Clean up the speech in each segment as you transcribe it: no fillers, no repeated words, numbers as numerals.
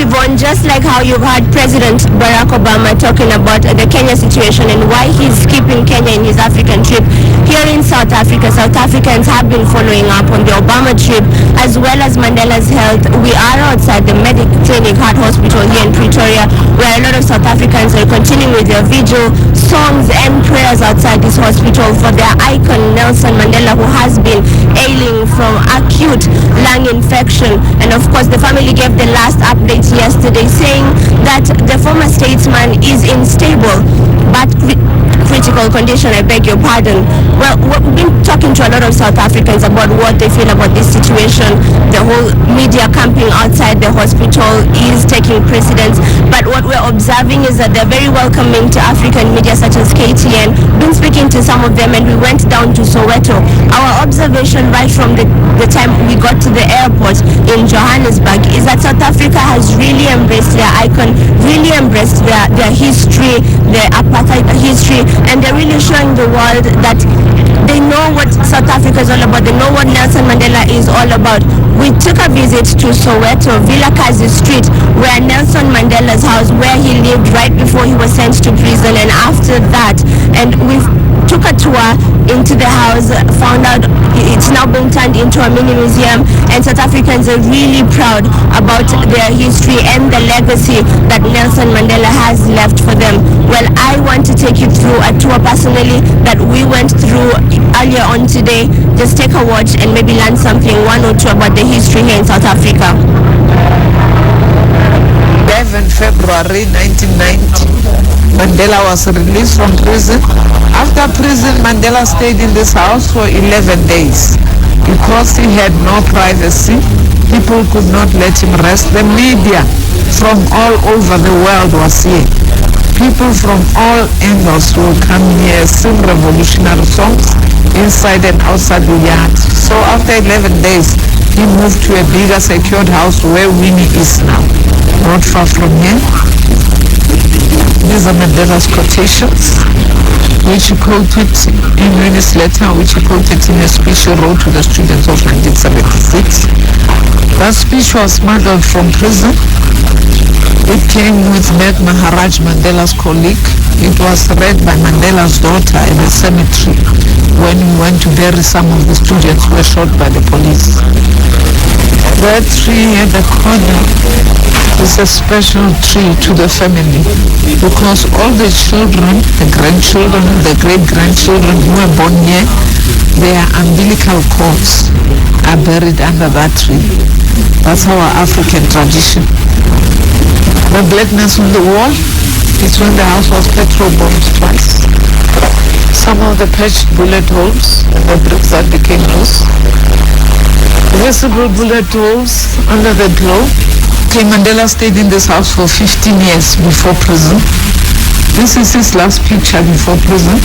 Yvonne, just like how you've heard President Barrack Obama talking about the Kenya situation and why he's keeping Kenya in his African trip, here in South Africa, South Africans have been following up on the Obama trip as well as Mandela's health. We are outside the Medic Clinic Heart Hospital here in Pretoria, where a lot of South Africans are continuing with their vigil, songs and prayers outside this hospital for their icon Nelson Mandela, who has been ailing from acute lung infection. And of course, the family gave the last update yesterday saying that the former statesman is in stable but critical condition, I beg your pardon. Well, we've been talking to a lot of South Africans about what they feel about this situation. The whole media camping outside the hospital is taking precedence, but what we're observing is that they're very welcoming to African media such as KTN. Been speaking to some of them, and we went down to Soweto. Our observation right from the time we got to the airport in Johannesburg is that South Africa has really embraced their icon, really embraced their history, their apartheid history, and they're really showing the world that they know what South Africa is all about. They know what Nelson Mandela is all about. We took a visit to Soweto, Vilakazi Street, where Nelson Mandela's house, where he lived right before he was sent to prison, and after that, and we took a tour into the house, found out it's now been turned into a mini museum, and South Africans are really proud about their history and the legacy that Nelson Mandela has left for them. Well, I want to take you through a tour personally that we went through earlier on today. Just take a watch and maybe learn something, one or two, about the history here in South Africa. 11 February 1990, Mandela was released from prison. After prison, Mandela stayed in this house for 11 days because he had no privacy. People could not let him rest. The media from all over the world was here. People from all angles will come here, sing revolutionary songs inside and outside the yard. So after 11 days, he moved to a bigger secured house where Winnie is now, not far from here. These are Mandela's quotations, which he quoted in Winnie's letter, which he quoted in a speech he wrote to the students of 1976. That speech was smuggled from prison. It came with Meg Maharaj, Mandela's colleague. It was read by Mandela's daughter in the cemetery when we went to bury some of the students who were shot by the police. That tree at the corner is a special tree to the family because all the children, the grandchildren, the great-grandchildren who were born here, their umbilical cords are buried under that tree. That's our African tradition. The blackness on the wall is when the house was petrol bombed twice. Some of the patched bullet holes and the bricks that became loose. Visible bullet holes under the glow. Okay, Mandela stayed in this house for 15 years before prison. This is his last picture before prison.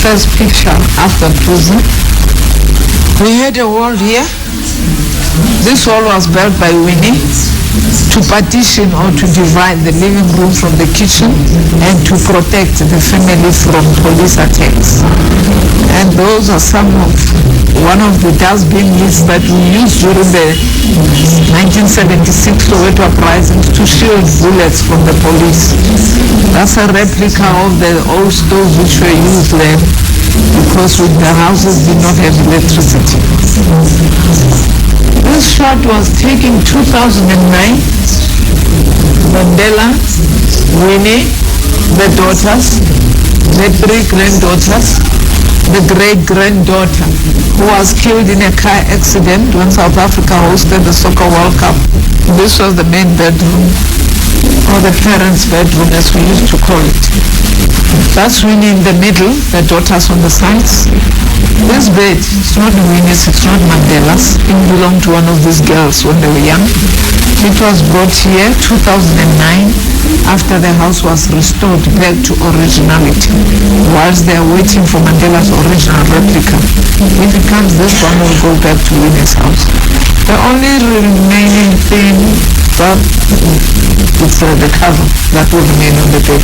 First picture after prison. We had a wall here. This wall was built by Winnie to partition or to divide the living room from the kitchen and to protect the family from police attacks. And those are one of the dustbins that we used during the 1976 Soweto uprisings to shield bullets from the police. That's a replica of the old stoves which were used then because the houses did not have electricity. This shot was taken 2009. Mandela, Winnie, the daughters, the three granddaughters, the great-granddaughter who was killed in a car accident when South Africa hosted the Soccer World Cup. This was the main bedroom, or the parents' bedroom as we used to call it. That's Winnie in the middle, the daughters on the sides. This bed, it's not Winnie's, it's not Mandela's. It belonged to one of these girls when they were young. It was brought here 2009 after the house was restored back to originality. Whilst they are waiting for Mandela's original replica. If it comes, this one will go back to Winnie's house. The only remaining thing that is the cover that will remain on the bed.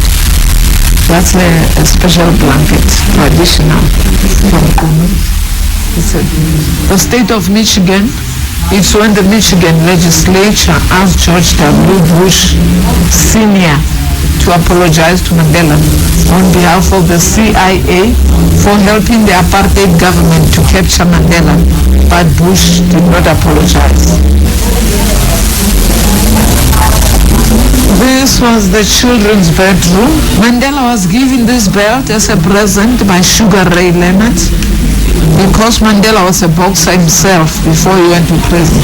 That's a special blanket, traditional from Kunu. The state of Michigan It's when the Michigan legislature asked George W. Bush Sr. to apologize to Mandela on behalf of the CIA for helping the apartheid government to capture Mandela, but Bush did not apologize. This was the children's bedroom. Mandela was given this belt as a present by Sugar Ray Leonard because Mandela was a boxer himself before he went to prison.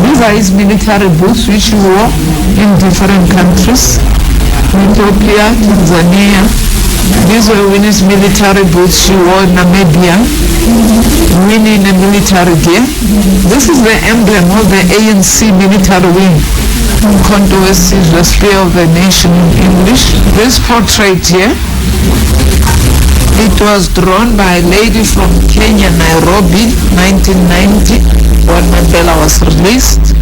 These are his military boots which he wore in different countries. Ethiopia, Tanzania. These were Winnie's military boots she wore in Namibia. Winnie in a military gear. This is the emblem of the ANC military wing. Contours is the spear of the nation in English. This portrait here, it was drawn by a lady from Kenya, Nairobi, 1990, when Mandela was released.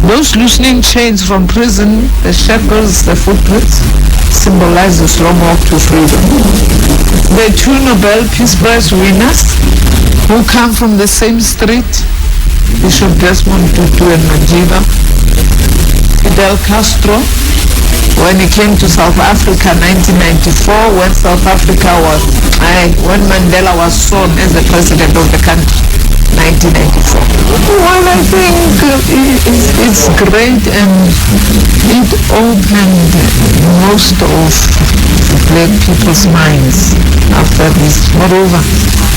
Those loosening chains from prison, the shackles, the footprints, symbolize this long walk to freedom. The two Nobel Peace Prize winners who come from the same street, Bishop Desmond Tutu and Madiba. Fidel Castro, when he came to South Africa in 1994, when Mandela was sworn as the president of the country, 1994. Well, I think it's great, and it opened most of black people's minds after this. Moreover,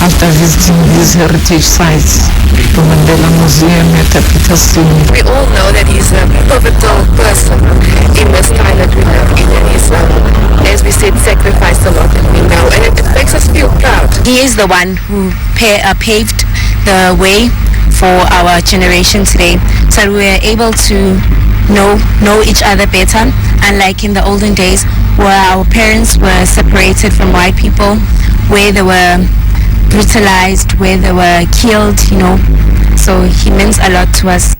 after visiting these heritage sites, the Mandela Museum at Peterson. We all know that he's a pivotal person in this time that we live in, and he's, as we said, sacrificed a lot, and we know, and it makes us feel proud. He is the one who paved the way for our generation today, so we are able to know each other better, unlike in the olden days where our parents were separated from white people, where they were brutalized, where they were killed, so he means a lot to us.